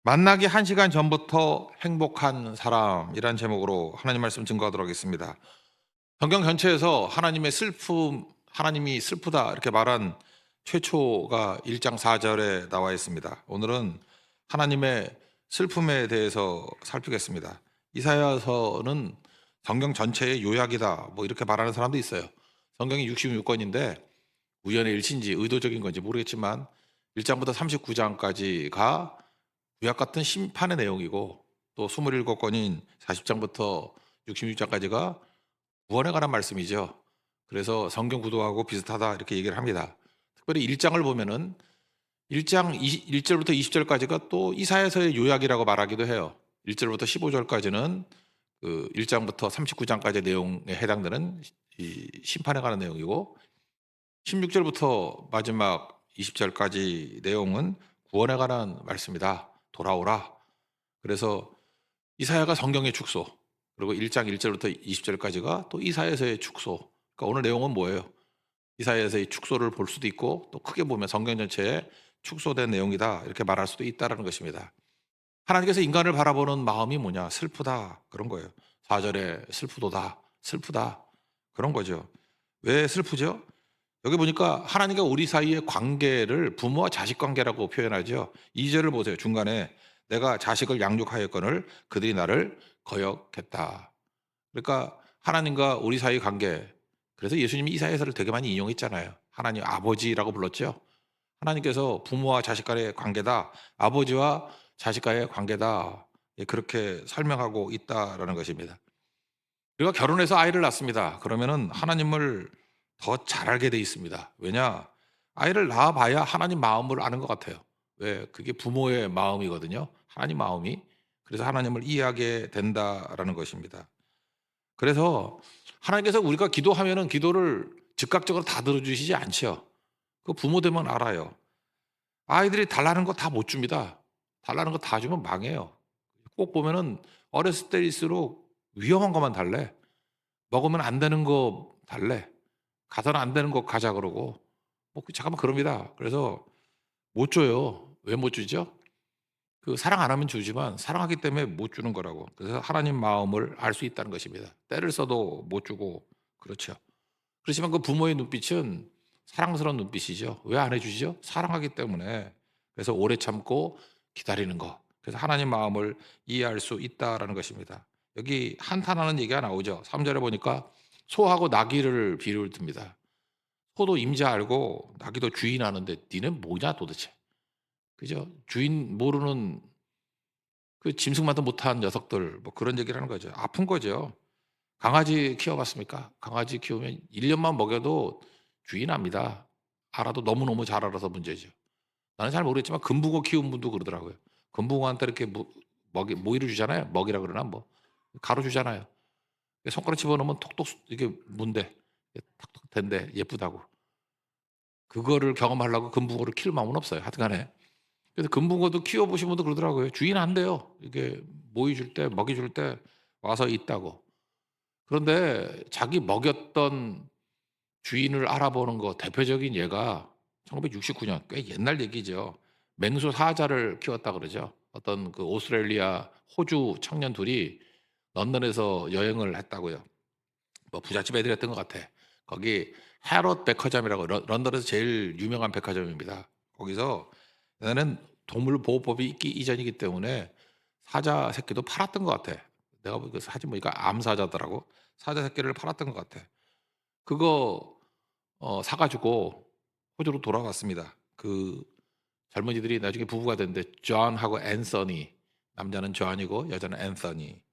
만나기 1시간 전부터 행복한 사람이란 제목으로 하나님 말씀 증거하도록 하겠습니다. 성경 전체에서 하나님의 슬픔, 하나님이 슬프다 이렇게 말한 최초가 1장 4절에 나와 있습니다. 오늘은 하나님의 슬픔에 대해서 살피겠습니다. 이사야서는 성경 전체의 요약이다 뭐 이렇게 말하는 사람도 있어요. 성경이 66권인데 우연의 일치인지 의도적인 건지 모르겠지만 1장부터 39장까지가 구약 같은 심판의 내용이고, 또 27권인 40장부터 66장까지가 구원에 관한 말씀이죠. 그래서 성경 구도하고 비슷하다 이렇게 얘기를 합니다. 특별히 1장을 보면은 1장 1절부터 20절까지가 또 이사야서의 요약이라고 말하기도 해요. 1절부터 15절까지는 그 1장부터 39장까지의 내용에 해당되는 이 심판에 관한 내용이고, 16절부터 마지막 20절까지 내용은 구원에 관한 말씀이다. 돌아오라. 그래서 이사야가 성경의 축소, 그리고 1장 1절부터 20절까지가 또 이사야서의 축소. 그러니까 오늘 내용은 뭐예요? 이사야서의 축소를 볼 수도 있고, 또 크게 보면 성경 전체에 축소된 내용이다 이렇게 말할 수도 있다는 것입니다. 하나님께서 인간을 바라보는 마음이 뭐냐? 슬프다 그런 거예요. 4절에 슬프도다, 슬프다 그런 거죠. 왜 슬프죠? 여기 보니까 하나님과 우리 사이의 관계를 부모와 자식 관계라고 표현하죠. 2절을 보세요. 중간에 내가 자식을 양육하였거늘 그들이 나를 거역했다. 그러니까 하나님과 우리 사이의 관계. 그래서 예수님이 이사야서를 되게 많이 인용했잖아요. 하나님 아버지라고 불렀죠. 하나님께서 부모와 자식 간의 관계다. 아버지와 자식 간의 관계다. 예, 그렇게 설명하고 있다라는 것입니다. 우리가 결혼해서 아이를 낳습니다. 그러면은 하나님을 더 잘 알게 돼 있습니다. 왜냐? 아이를 낳아봐야 하나님 마음을 아는 것 같아요. 왜? 그게 부모의 마음이거든요. 하나님 마음이. 그래서 하나님을 이해하게 된다라는 것입니다. 그래서 하나님께서 우리가 기도하면은 기도를 즉각적으로 다 들어주시지 않죠. 그 부모 되면 알아요. 아이들이 달라는 거 다 못 줍니다. 달라는 거 다 주면 망해요. 꼭 보면은 어렸을 때일수록 위험한 것만 달래. 먹으면 안 되는 거 달래. 가서는 안 되는 거 가자 그러고 잠깐만 그럽니다. 그래서 못 줘요. 왜 못 주죠? 그 사랑 안 하면 주지만 사랑하기 때문에 못 주는 거라고. 그래서 하나님 마음을 알 수 있다는 것입니다. 때를 써도 못 주고 그렇죠. 그렇지만 그 부모의 눈빛은 사랑스러운 눈빛이죠. 왜 안 해주시죠? 사랑하기 때문에. 그래서 오래 참고 기다리는 거. 그래서 하나님 마음을 이해할 수 있다라는 것입니다. 여기 한탄하는 얘기가 나오죠. 3절에 보니까 소하고 나귀를 비유를 듭니다. 소도 임자 알고 나귀도 주인 아는데 니는 뭐냐 도대체. 그죠? 주인 모르는 그 짐승만도 못한 녀석들 뭐 그런 얘기를 하는 거죠. 아픈 거죠. 강아지 키워봤습니까? 강아지 키우면 1년만 먹여도 주인 압니다. 알아도 너무너무 잘 알아서 문제죠. 나는 잘 모르겠지만 금붕어 키운 분도 그러더라고요. 금붕어한테 이렇게 모이를 주잖아요. 먹이라 그러나 뭐 가루 주잖아요. 손가락 집어넣으면 톡톡 이게 문대 탁탁 된대 예쁘다고. 그거를 경험하려고 금붕어를 키울 마음은 없어요. 하여튼간에. 그래서 금붕어도 키워보신 분도 그러더라고요. 주인 안 돼요. 이게 모이 줄 때 먹이 줄 때 와서 있다고. 그런데 자기 먹였던 주인을 알아보는 거 대표적인 예가 1969년 꽤 옛날 얘기죠. 맹수 사자를 키웠다 그러죠. 어떤 그 오스트레일리아, 호주 청년 둘이 런던에서 여행을 했다고요. 뭐 부잣집 애들이었던 것 같아. 거기 해럿 백화점이라고 런던에서 제일 유명한 백화점입니다. 거기서 얘는 동물보호법이 있기 이전이기 때문에 사자 새끼도 팔았던 것 같아. 내가 그 사진 보니까 암사자더라고. 사자 새끼를 팔았던 것 같아. 그거 사가지고 호주로 돌아왔습니다. 그 젊은이들이 나중에 부부가 됐는데 존하고 앤서니, 남자는 존이고 여자는 앤서니.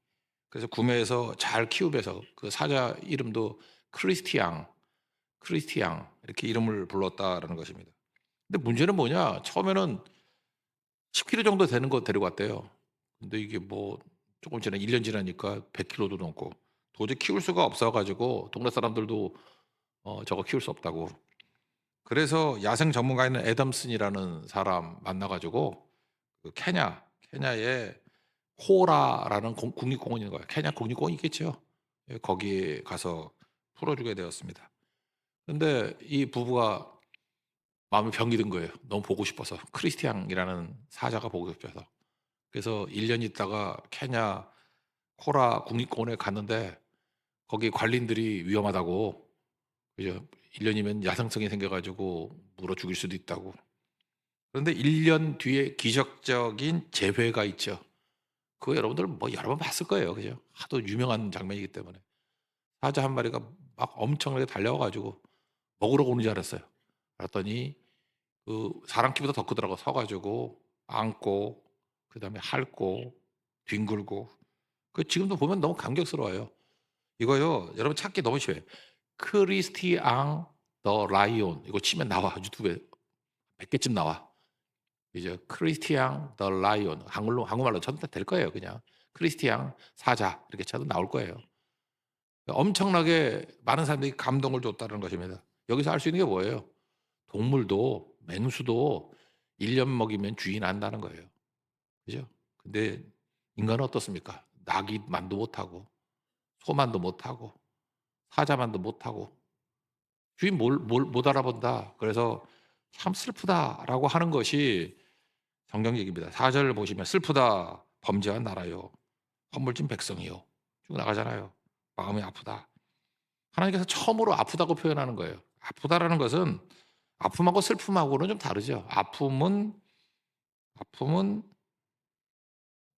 그래서 구매해서 잘 키우면서 그 사자 이름도 크리스티앙 이렇게 이름을 불렀다라는 것입니다. 근데 문제는 뭐냐? 처음에는 10kg 정도 되는 거 데리고 왔대요. 근데 이게 뭐 조금 지나 1년 지나니까 100kg도 넘고 도저히 키울 수가 없어가지고 동네 사람들도 저거 키울 수 없다고. 그래서 야생 전문가인 애덤슨이라는 사람 만나가지고 그 케냐에 호라라는 국립공원인 거예요. 케냐 국립공원 있겠죠. 예, 거기에 가서 풀어주게 되었습니다. 근데 이 부부가 마음에 병이 든 거예요. 너무 보고 싶어서 크리스티앙이라는 사자가 보고 싶어서. 그래서 1년 있다가 케냐 코라 국립공원에 갔는데 거기 관리인들이 위험하다고, 그죠? 1년이면 야생성이 생겨가지고 물어 죽일 수도 있다고. 그런데 1년 뒤에 기적적인 재회가 있죠. 그거 여러분들 뭐 여러 번 봤을 거예요, 그죠? 하도 유명한 장면이기 때문에. 사자 한 마리가 막 엄청나게 달려와가지고 먹으러 오는 줄 알았어요. 그랬더니 그 사람 키보다 더 크더라고. 서가지고 안고, 그다음에 핥고, 뒹굴고. 그 지금도 보면 너무 감격스러워요. 이거요, 여러분 찾기 너무 쉬워요. 크리스티앙 더 라이온, 이거 치면 나와. 유튜브에 100개쯤 나와. 이제 크리스티앙 더 라이온, 한국말로 쳐도 될 거예요. 그냥 크리스티앙 사자 이렇게 쳐도 나올 거예요. 엄청나게 많은 사람들이 감동을 줬다는 것입니다. 여기서 알 수 있는 게 뭐예요? 동물도, 맹수도 1년 먹이면 주인 안다는 거예요. 그죠? 근데 인간은 어떻습니까? 나귀만도 못하고, 소만도 못하고, 사자만도 못하고, 주인 못 알아본다. 그래서 참 슬프다라고 하는 것이 성경 얘기입니다. 4절 보시면 슬프다, 범죄한 나라요, 허물진 백성이요. 쭉 나가잖아요. 마음이 아프다. 하나님께서 처음으로 아프다고 표현하는 거예요. 아프다라는 것은 아픔하고 슬픔하고는 좀 다르죠. 아픔은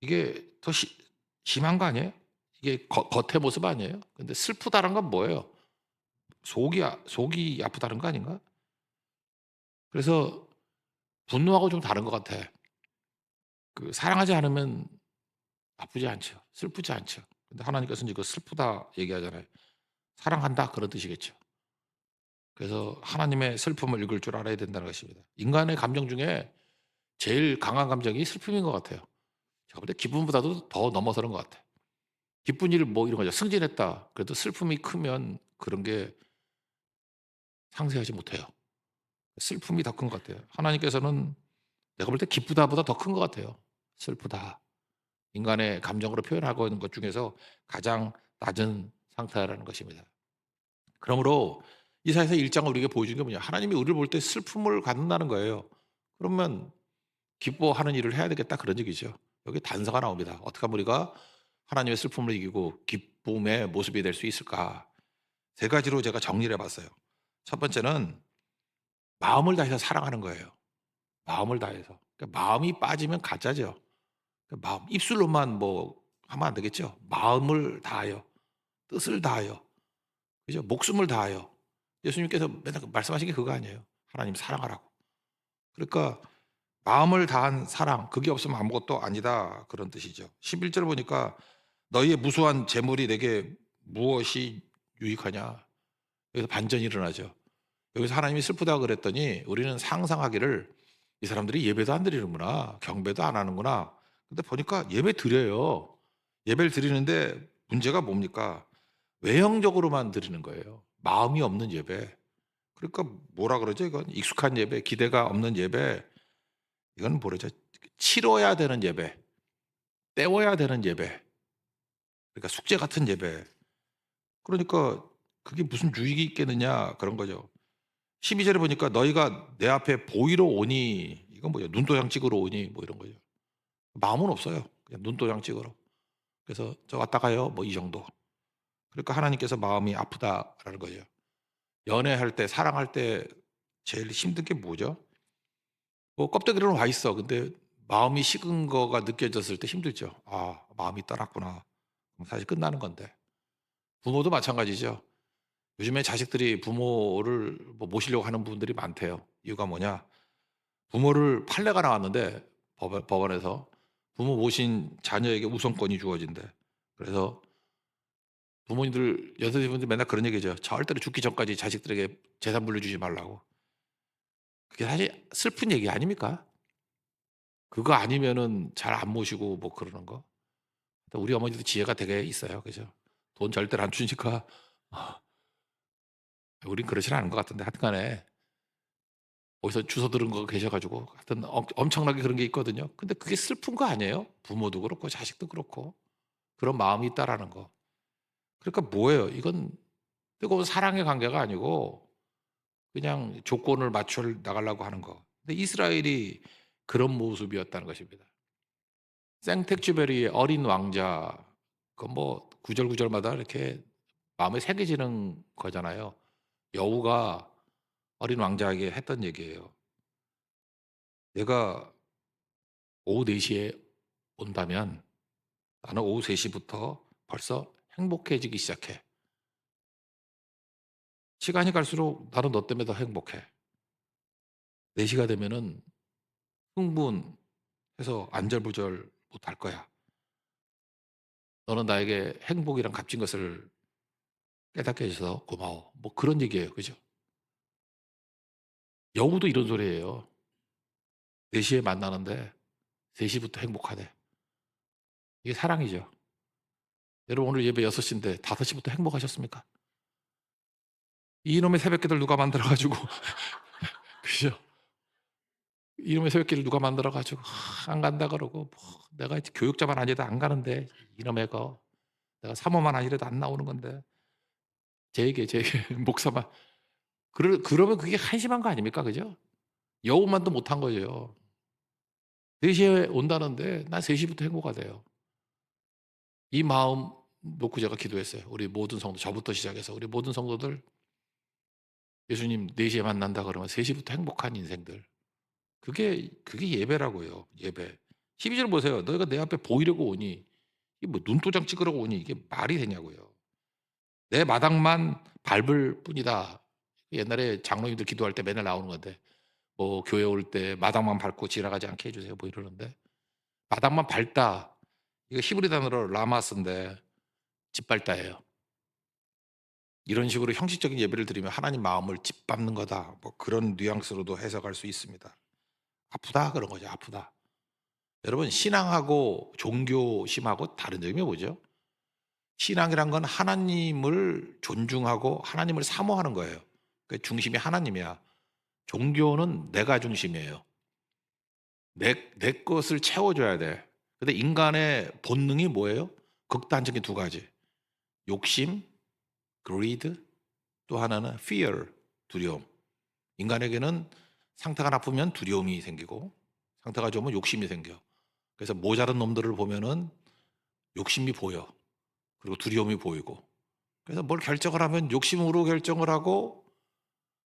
이게 더 심한 거 아니에요? 이게 겉의 모습 아니에요? 근데 슬프다는 건 뭐예요? 속이 아프다는 거 아닌가? 그래서 분노하고 좀 다른 것 같아. 그 사랑하지 않으면 아프지 않죠. 슬프지 않죠. 근데 하나님께서는 이거 슬프다 얘기하잖아요. 사랑한다 그런 뜻이겠죠. 그래서 하나님의 슬픔을 읽을 줄 알아야 된다는 것입니다. 인간의 감정 중에 제일 강한 감정이 슬픔인 것 같아요. 제가 볼 때 기쁨보다도 더 넘어서는 것 같아요. 기쁜 일 뭐 이런 거죠. 승진했다. 그래도 슬픔이 크면 그런 게 상쇄하지 못해요. 슬픔이 더 큰 것 같아요. 하나님께서는 내가 볼 때 기쁘다보다 더 큰 것 같아요. 슬프다. 인간의 감정으로 표현하고 있는 것 중에서 가장 낮은 상태라는 것입니다. 그러므로 이사야서 1장을 우리에게 보여주는 게 뭐냐? 하나님이 우리를 볼 때 슬픔을 갖는다는 거예요. 그러면 기뻐하는 일을 해야 되겠다 그런 얘기죠. 여기 단서가 나옵니다. 어떻게 하면 우리가 하나님의 슬픔을 이기고 기쁨의 모습이 될 수 있을까? 세 가지로 제가 정리를 해봤어요. 첫 번째는 마음을 다해서 사랑하는 거예요. 마음을 다해서. 그러니까 마음이 빠지면 가짜죠. 그러니까 마음, 입술로만 뭐 하면 안 되겠죠. 마음을 다하여, 뜻을 다하여, 그죠? 목숨을 다하여. 예수님께서 맨날 말씀하신 게 그거 아니에요. 하나님 사랑하라고. 그러니까 마음을 다한 사랑, 그게 없으면 아무것도 아니다 그런 뜻이죠. 11절 보니까 너희의 무수한 재물이 내게 무엇이 유익하냐. 여기서 반전이 일어나죠. 여기서 하나님이 슬프다고 그랬더니 우리는 상상하기를 이 사람들이 예배도 안 드리는구나, 경배도 안 하는구나. 근데 보니까 예배 드려요. 예배를 드리는데 문제가 뭡니까? 외형적으로만 드리는 거예요. 마음이 없는 예배. 그러니까 뭐라 그러죠? 이건 익숙한 예배, 기대가 없는 예배. 이건 뭐라죠? 치러야 되는 예배, 때워야 되는 예배. 그러니까 숙제 같은 예배. 그러니까 그게 무슨 유익이 있겠느냐 그런 거죠. 12절에 보니까 너희가 내 앞에 보이러 오니, 이건 뭐예요? 눈도장 찍으러 오니 뭐 이런 거죠. 마음은 없어요. 그냥 눈도장 찍으러. 그래서 저 왔다 가요 뭐 이 정도. 그러니까 하나님께서 마음이 아프다라는 거죠. 연애할 때, 사랑할 때 제일 힘든 게 뭐죠? 뭐 껍데기로는 와 있어. 근데 마음이 식은 거가 느껴졌을 때 힘들죠. 아, 마음이 떠났구나. 그럼 사실 끝나는 건데. 부모도 마찬가지죠. 요즘에 자식들이 부모를 뭐 모시려고 하는 분들이 많대요. 이유가 뭐냐? 부모를 판례가 나왔는데 법원에서 부모 모신 자녀에게 우선권이 주어진대. 그래서 부모님들, 여성분들 맨날 그런 얘기죠. 절대로 죽기 전까지 자식들에게 재산 물려주지 말라고. 그게 사실 슬픈 얘기 아닙니까? 그거 아니면은 잘 안 모시고 뭐 그러는 거. 우리 어머니도 지혜가 되게 있어요. 그죠? 돈 절대로 안 주니까 우린 그러지는 않은 것 같은데 하여튼 간에 어디서 주워 들은 거 계셔 가지고 하여튼 엄청나게 그런 게 있거든요. 근데 그게 슬픈 거 아니에요? 부모도 그렇고 자식도 그렇고 그런 마음이 있다라는 거. 그러니까 뭐예요? 이건 뜨거운 사랑의 관계가 아니고 그냥 조건을 맞춰 나가려고 하는 거. 근데 이스라엘이 그런 모습이었다는 것입니다. 생텍쥐베리의 어린 왕자, 그 뭐 구절구절마다 이렇게 마음에 새겨지는 거잖아요. 여우가 어린 왕자에게 했던 얘기예요. "내가 오후 4 시에 온다면 나는 오후 3 시부터 벌써 행복해지기 시작해. 시간이 갈수록 나는 너 때문에 더 행복해. 4 시가 되면은 흥분해서 안절부절 못할 거야. 너는 나에게 행복이란 값진 것을 깨닫게 해 줘서 고마워." 뭐 그런 얘기예요. 그죠? 여우도 이런 소리예요. 4 시에 만나는데 3 시부터 행복하대. 이게 사랑이죠. 여러분 오늘 예배 6 시인데 5 시부터 행복하셨습니까? 이놈의 새벽기들 누가 만들어 가지고 그죠? 이놈의 새벽기를 누가 만들어 가지고 안 간다 그러고 뭐 내가 교육자만 아니라도 안 가는데 이놈의 거 내가 사모만 아니라도 안 나오는 건데 제 얘기 목사만 그러면 그게 한심한 거 아닙니까? 그죠? 여우만도 못한 거죠. 4 시에 온다는데 난 3 시부터 행복하대요. 이 마음 놓고 제가 기도했어요. 우리 모든 성도 저부터 시작해서 우리 모든 성도들 예수님 4 시에 만난다 그러면 3 시부터 행복한 인생들. 그게 예배라고요. 예배. 12절 보세요. "너희가 내 앞에 보이려고 오니 이게 뭐 눈도장 찍으려고 오니 이게 말이 되냐고요. 내 마당만 밟을 뿐이다." 옛날에 장로님들 기도할 때 맨날 나오는 건데 뭐 교회 올 때 "마당만 밟고 지나가지 않게 해 주세요." 뭐 이러는데 마당만 밟다 이거 히브리 단어로 라마스인데 짓밟다예요. 이런 식으로 형식적인 예배를 드리면 '하나님 마음을 짓밟는 거다.' 뭐 그런 뉘앙스로도 해석할 수 있습니다. 아프다 그런 거죠. 아프다. 여러분 신앙하고 종교심하고 다른 점이 뭐죠? 신앙이란 건 하나님을 존중하고 하나님을 사모하는 거예요. 그 중심이 하나님이야. 종교는 내가 중심이에요. 내 것을 채워줘야 돼. 근데 인간의 본능이 뭐예요? 극단적인 두 가지. 욕심, greed, 또 하나는 fear, 두려움. 인간에게는 상태가 나쁘면 두려움이 생기고 상태가 좋으면 욕심이 생겨. 그래서 모자란 놈들을 보면은 욕심이 보여. 그리고 두려움이 보이고. 그래서 뭘 결정을 하면 욕심으로 결정을 하고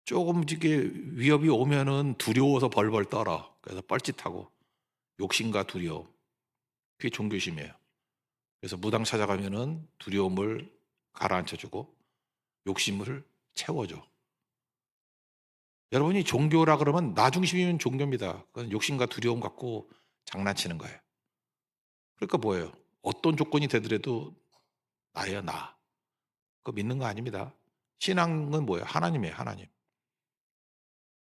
조금 이게 위협이 오면은 두려워서 벌벌 떨어. 그래서 뻘짓하고 욕심과 두려움. 그게 종교심이에요. 그래서 무당 찾아가면은 두려움을 가라앉혀 주고 욕심을 채워줘. 여러분이 종교라 그러면 나 중심이면 종교입니다. 그건 욕심과 두려움 갖고 장난치는 거예요. 그러니까 뭐예요? 어떤 조건이 되더라도 나예요, 나. 그거 믿는 거 아닙니다. 신앙은 뭐예요? 하나님이에요, 하나님.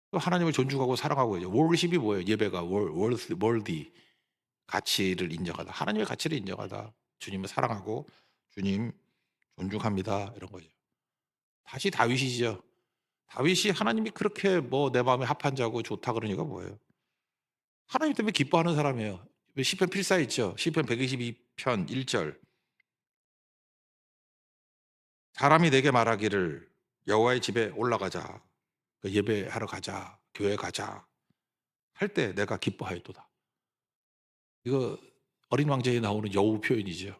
또 하나님을 존중하고 사랑하고 이제 월십이 뭐예요? 예배가 월디 가치를 인정하다. 하나님의 가치를 인정하다. 주님을 사랑하고 주님 존중합니다. 이런 거죠. 다시 다윗이죠. 다윗이 하나님이 그렇게 뭐 내 마음에 합한 자고 좋다 그러니까 뭐예요? 하나님 때문에 기뻐하는 사람이에요. 왜 시편 필사 있죠. 시편 122편 1절. 사람이 내게 말하기를 여호와의 집에 올라가자. 그 예배하러 가자. 교회 가자. 할 때 내가 기뻐하였도다. 이거 어린 왕자에 나오는 여우 표현이죠.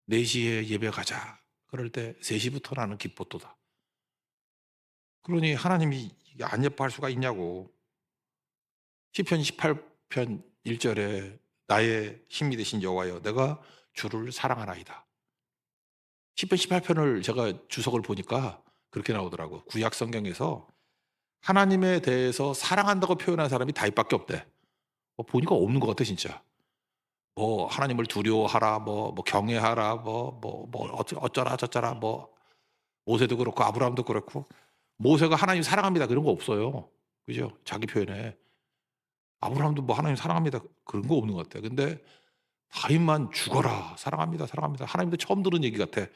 4 시에 예배 가자. 그럴 때 3 시부터 나는 기뻤도다. 그러니 하나님이 이게 안 예뻐할 수가 있냐고. 시편 18편 1절에 나의 힘이 되신 여호와여 내가 주를 사랑하나이다. 시편 18편을 제가 주석을 보니까 그렇게 나오더라고. 구약 성경에서 하나님에 대해서 사랑한다고 표현한 사람이 다윗밖에 없대. 보니까 없는 것 같아 진짜. 뭐 하나님을 두려워하라, 뭐 경외하라, 어쩌라 저쩌라, 뭐 모세도 그렇고 아브라함도 그렇고 모세가 하나님 사랑합니다 그런 거 없어요. 그죠? 자기 표현에 아브라함도 뭐 하나님 사랑합니다 그런 거 없는 것 같아. 근데 다윗만 죽어라 사랑합니다, 사랑합니다. 하나님도 처음 들은 얘기 같아.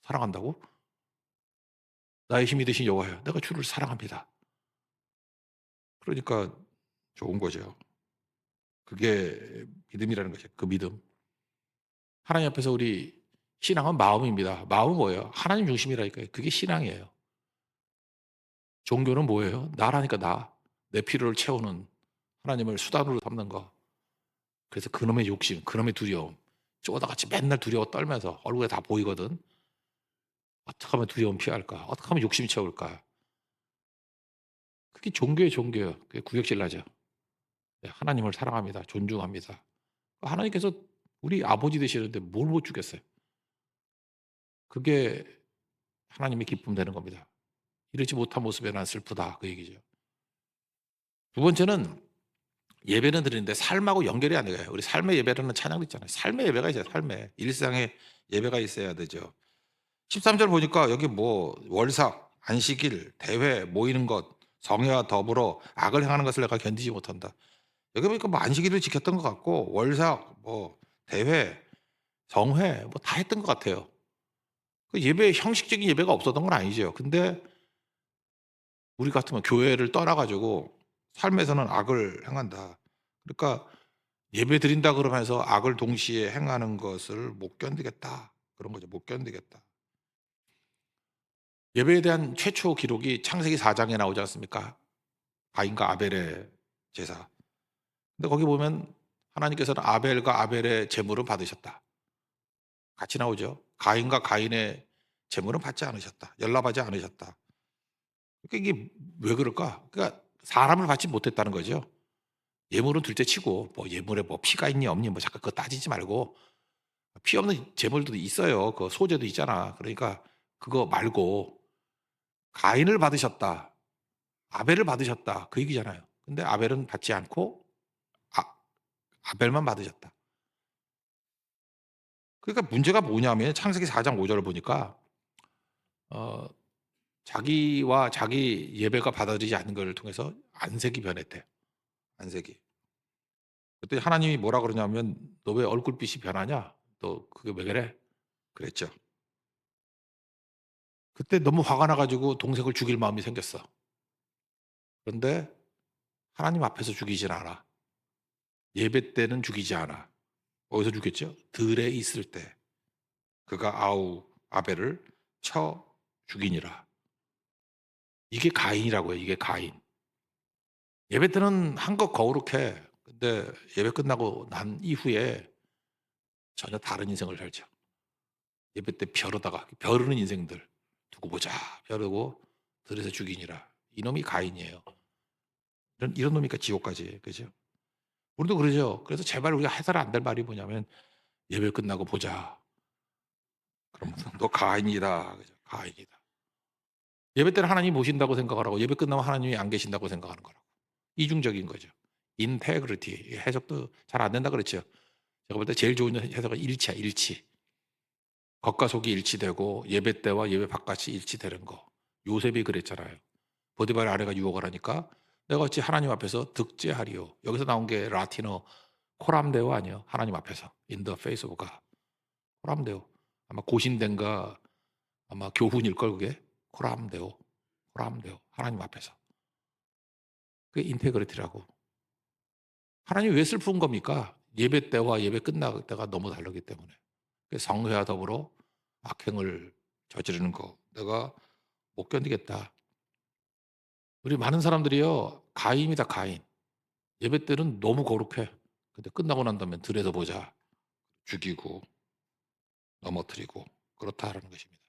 사랑한다고? 나의 힘이 되신 여호와여, 내가 주를 사랑합니다. 그러니까 좋은 거죠. 그게 믿음이라는 거죠. 그 믿음. 하나님 앞에서 우리 신앙은 마음입니다. 마음은 뭐예요? 하나님 중심이라니까요. 그게 신앙이에요. 종교는 뭐예요? 나라니까 나. 내 필요를 채우는 하나님을 수단으로 삼는 거. 그래서 그놈의 욕심, 그놈의 두려움, 쪼다같이 맨날 두려워 떨면서 얼굴에 다 보이거든. 어떻게 하면 두려움 피할까? 어떻게 하면 욕심 채울까? 그게 종교예요, 종교. 그게 구역질 나죠. 네, 하나님을 사랑합니다. 존중합니다. 하나님께서 우리 아버지 되시는데 뭘 못 주겠어요. 그게 하나님의 기쁨 되는 겁니다. 이러지 못한 모습에 난 슬프다 그 얘기죠. 두 번째는 예배는 드리는데 삶하고 연결이 안 돼요. 우리 삶의 예배라는 찬양도 있잖아요. 삶의 예배가 있어요. 삶의 일상의 예배가 있어야 되죠. 13절 보니까 여기 뭐 월삭, 안식일, 대회, 모이는 것, 성회와 더불어 악을 행하는 것을 내가 견디지 못한다. 여기 보니까 뭐 안식일을 지켰던 것 같고 월삭, 뭐 대회, 성회 뭐 다 했던 것 같아요. 그 예배 형식적인 예배가 없었던 건 아니죠. 근데 우리 같으면 교회를 떠나 가지고 삶에서는 악을 행한다. 그러니까 예배 드린다 그러면서 악을 동시에 행하는 것을 못 견디겠다. 그런 거죠. 못 견디겠다. 예배에 대한 최초 기록이 창세기 4장에 나오지 않습니까? 가인과 아벨의 제사. 근데 거기 보면 하나님께서는 아벨과 아벨의 제물은 받으셨다. 같이 나오죠. 가인과 가인의 제물은 받지 않으셨다. 연락하지 않으셨다. 그러니까 이게 왜 그럴까? 그러니까 사람을 받지 못했다는 거죠. 예물은 둘째 치고 뭐 예물에 뭐 피가 있니 없니 뭐 잠깐 그거 따지지 말고 피 없는 제물도 있어요. 그 소제도 있잖아. 그러니까 그거 말고 가인을 받으셨다. 아벨을 받으셨다. 그 얘기잖아요. 근데 아벨은 받지 않고 아, 아벨만 받으셨다. 그러니까 문제가 뭐냐면 창세기 4장 5절을 보니까 어, 자기와 자기 예배가 받아들이지 않는 것을 통해서 안색이 변했대. 안색이. 그때 하나님이 뭐라 그러냐면 너 왜 얼굴빛이 변하냐? 너 그게 왜 그래? 그랬죠. 그때 너무 화가 나가지고 동생을 죽일 마음이 생겼어. 그런데 하나님 앞에서 죽이진 않아. 예배 때는 죽이지 않아. 어디서 죽였죠? 들에 있을 때 그가 아우 아벨을 쳐 죽이니라. 이게 가인이라고 해요. 이게 가인. 예배 때는 한껏 거룩해. 근데 예배 끝나고 난 이후에 전혀 다른 인생을 살죠. 예배 때 벼르다가 벼르는 인생들 두고 보자 벼르고 들에서 죽이니라. 이놈이 가인이에요. 이런 놈이니까 지옥까지. 그죠? 우리도 그러죠. 그래서 제발 우리가 해서는 안 될 말이 뭐냐면 예배 끝나고 보자. 그러면 너 가인이다. 그죠? 가인이다. 예배 때는 하나님이 모신다고 생각하라고 예배 끝나면 하나님이 안 계신다고 생각하는 거라고. 이중적인 거죠. 인테그리티 해석도 잘 안 된다 그랬죠. 제가 볼 때 제일 좋은 해석은 일치야. 일치. 겉과 속이 일치되고 예배 때와 예배 바깥이 일치되는 거. 요셉이 그랬잖아요. 보디발의 아내가 유혹을 하니까 내가 어찌 하나님 앞에서 득죄하리요. 여기서 나온 게 라틴어 코람데오 아니에요. 하나님 앞에서 in the face of God. 코람데오. 아마 고신된가 아마 교훈일 걸 그게. 코람데오. 코람데오. 하나님 앞에서. 그게 인테그리티라고. 하나님이 왜 슬픈 겁니까? 예배 때와 예배 끝날 때가 너무 다르기 때문에. 성회와 더불어 악행을 저지르는 거 내가 못 견디겠다. 우리 많은 사람들이요. 가인이다 가인. 예배 때는 너무 거룩해. 근데 끝나고 난 다음에 들에서 보자. 죽이고 넘어뜨리고 그렇다라는 것입니다.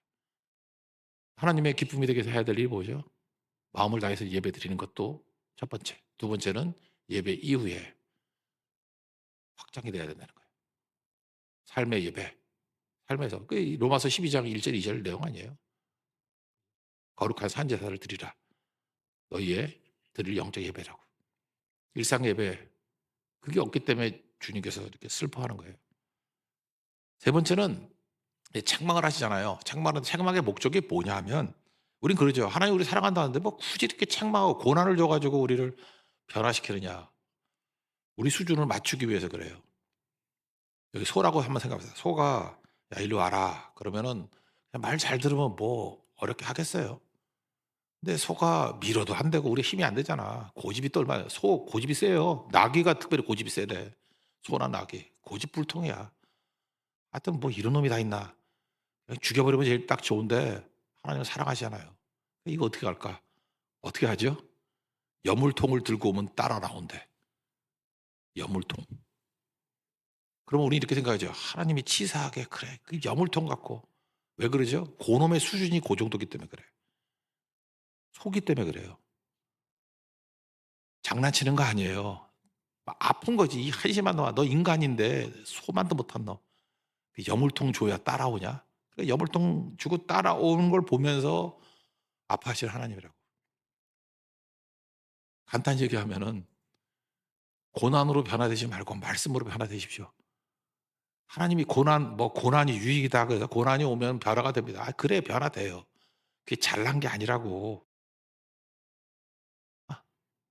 하나님의 기쁨이 되게 해야 될 일이 뭐죠? 마음을 다해서 예배 드리는 것도 첫 번째. 두 번째는 예배 이후에 확장이 돼야 된다는 거예요. 삶의 예배. 삶에서. 그 로마서 12장 1절 2절 내용 아니에요. 거룩한 산제사를 드리라. 너희의 드릴 영적 예배라고. 일상 예배. 그게 없기 때문에 주님께서 이렇게 슬퍼하는 거예요. 세 번째는 책망을 하시잖아요. 책망의 목적이 뭐냐면 우린 그러죠. 하나님 우리 사랑한다는데 뭐 굳이 이렇게 책망하고 고난을 줘가지고 우리를 변화시키느냐. 우리 수준을 맞추기 위해서 그래요. 여기 소라고 한번 생각해보세요. 소가 야 일로 와라. 그러면은 말 잘 들으면 뭐 어렵게 하겠어요. 근데 소가 밀어도 안 되고 우리 힘이 안 되잖아. 고집이 또 얼마나 소 고집이 세요. 나귀가 특별히 고집이 세대. 소나 나귀 고집불통이야. 하여튼 뭐 이런 놈이 다 있나. 그냥 죽여버리면 제일 딱 좋은데 하나님은 사랑하시잖아요. 이거 어떻게 할까? 어떻게 하죠? 여물통을 들고 오면 따라 나온대. 여물통. 그러면 우리는 이렇게 생각하죠. 하나님이 치사하게 그래. 그 여물통 같고. 왜 그러죠? 고놈의 수준이 그 정도기 때문에 그래요. 속이 때문에 그래요. 장난치는 거 아니에요. 아픈 거지. 이 한심한 놈아. 너 인간인데 소만도 못한 너. 그 여물통 줘야 따라오냐? 그 여물통 주고 따라오는 걸 보면서 아파하실 하나님이라고. 간단히 얘기하면은 고난으로 변화되지 말고 말씀으로 변화되십시오. 하나님이 고난이 유익이다 그래서 고난이 오면 변화가 됩니다. 그래 변화돼요. 그게 잘난 게 아니라고. 아,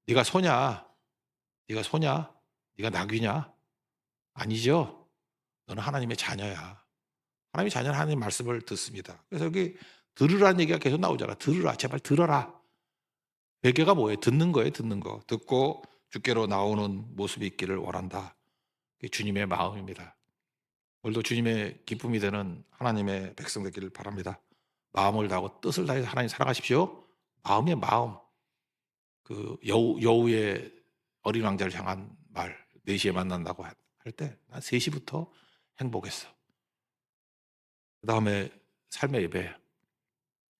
네가 소냐? 네가 소냐? 네가 나귀냐? 아니죠. 너는 하나님의 자녀야. 하나님의 자녀는 하나님 말씀을 듣습니다. 그래서 여기 들으라는 얘기가 계속 나오잖아. 들으라. 제발 들어라. 베개가 뭐예요? 듣는 거예요. 듣는 거. 듣고 주께로 나오는 모습이 있기를 원한다. 그게 주님의 마음입니다. 오늘도 주님의 기쁨이 되는 하나님의 백성 되기를 바랍니다. 마음을 다하고 뜻을 다해서 하나님 사랑하십시오. 마음의 마음. 그 여우의 어린 왕자를 향한 말 4시에 만난다고 할 때 난 3시부터 행복했어. 그다음에 삶의 예배.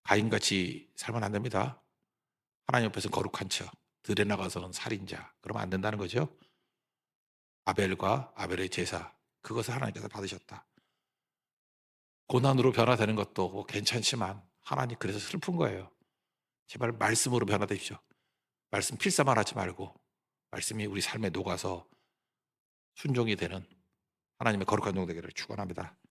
가인같이 살면 안 됩니다. 하나님 옆에서 거룩한 척, 들에 나가서는 살인자. 그러면 안 된다는 거죠. 아벨과 아벨의 제사. 그것을 하나님께서 받으셨다. 고난으로 변화되는 것도 뭐 괜찮지만 하나님 그래서 슬픈 거예요. 제발 말씀으로 변화되십시오. 말씀 필사만 하지 말고 말씀이 우리 삶에 녹아서 순종이 되는 하나님의 거룩한 종 되기를 축원합니다.